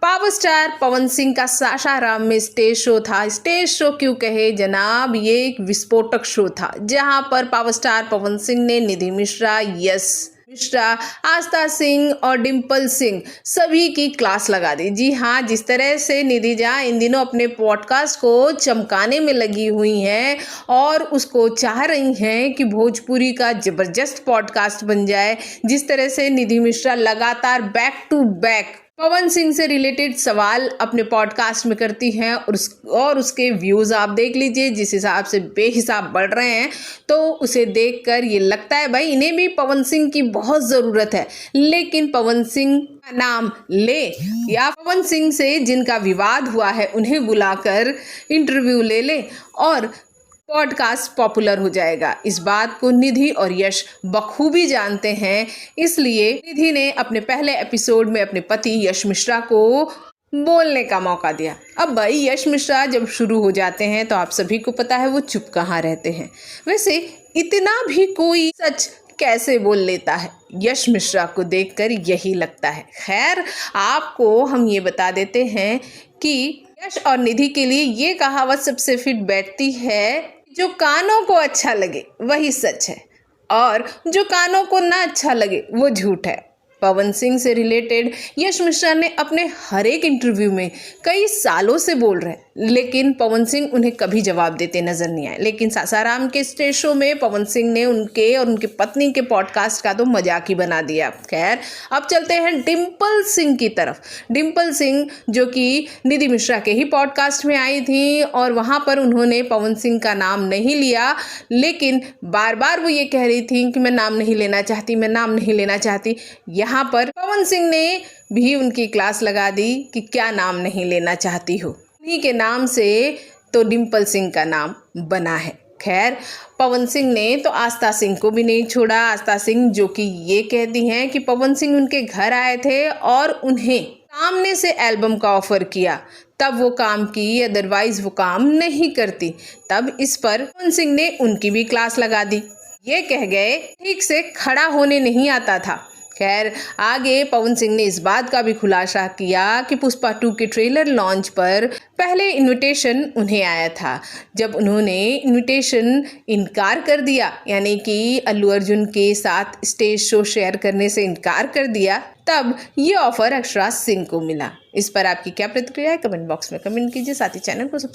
Power star Pawan Singh का सासाराम में stage show था। स्टेज शो क्यों कहे जनाब, ये एक विस्फोटक शो था जहां पर पावर स्टार पवन सिंह ने निधि मिश्रा, यश मिश्रा, आस्था सिंह और डिम्पल सिंह सभी की क्लास लगा दी। जी हाँ, जिस तरह से निधि जा इन दिनों अपने पॉडकास्ट को चमकाने में लगी हुई हैं और उसको चाह रही हैं कि भोजपुरी का जबरदस्त पॉडकास्ट बन जाए, जिस तरह से निधि मिश्रा लगातार back to back Pawan Singh से रिलेटेड सवाल अपने पॉडकास्ट में करती हैं और उसके व्यूज़ आप देख लीजिए, जिस हिसाब से बेहिसाब बढ़ रहे हैं, तो उसे देखकर ये लगता है भाई इन्हें भी पवन सिंह की बहुत ज़रूरत है। लेकिन पवन सिंह का नाम ले या पवन सिंह से जिनका विवाद हुआ है उन्हें बुलाकर इंटरव्यू ले ले और पॉडकास्ट पॉपुलर हो जाएगा। इस बात को निधि और यश बखूबी जानते हैं, इसलिए निधि ने अपने पहले एपिसोड में अपने पति यश मिश्रा को बोलने का मौका दिया। अब भाई यश मिश्रा जब शुरू हो जाते हैं तो आप सभी को पता है वो चुप कहाँ रहते हैं। वैसे इतना भी कोई सच कैसे बोल लेता है, यश मिश्रा को देखकर यही लगता है। खैर, आपको हम ये बता देते हैं कि यश और निधि के लिए ये कहावत सबसे फिट बैठती है, जो कानों को अच्छा लगे वही सच है और जो कानों को ना अच्छा लगे वो झूठ है। पवन सिंह से रिलेटेड यश मिश्रा ने अपने हर एक इंटरव्यू में कई सालों से बोल रहे हैं, लेकिन पवन सिंह उन्हें कभी जवाब देते नजर नहीं आए। लेकिन सासाराम के स्टेज शो में पवन सिंह ने उनके और उनकी पत्नी के पॉडकास्ट का तो मजाक ही बना दिया। खैर, अब चलते हैं डिम्पल सिंह की तरफ। डिम्पल सिंह जो कि निधि मिश्रा के ही पॉडकास्ट में आई थी और वहाँ पर उन्होंने पवन सिंह का नाम नहीं लिया, लेकिन बार बार वो ये कह रही थी कि मैं नाम नहीं लेना चाहती, मैं नाम नहीं लेना चाहती। यहाँ पर पवन सिंह ने भी उनकी क्लास लगा दी कि क्या नाम नहीं लेना चाहती हो। उन्हीं के नाम से तो डिम्पल सिंह का नाम बना है। खैर, पवन सिंह ने तो आस्था सिंह को भी नहीं छोड़ा। आस्था सिंह जो कि ये कहती हैं कि पवन सिंह उनके घर आए थे और उन्हें सामने से एल्बम का ऑफर किया, तब वो काम की, अदरवाइज वो काम नहीं करती। तब इस पर पवन सिंह ने उनकी भी क्लास लगा दी। ये कह गए ठीक से खड़ा होने नहीं आता था। खैर, आगे पवन सिंह ने इस बात का भी खुलासा किया कि पुष्पा 2 के ट्रेलर लॉन्च पर पहले इनविटेशन उन्हें आया था। जब उन्होंने इनविटेशन इनकार कर दिया, यानी कि अल्लू अर्जुन के साथ स्टेज शो शेयर करने से इनकार कर दिया, तब ये ऑफर अक्षराज सिंह को मिला। इस पर आपकी क्या प्रतिक्रिया है, कमेंट बॉक्स में कमेंट कीजिए। साथ ही चैनल को सब्सक्राइब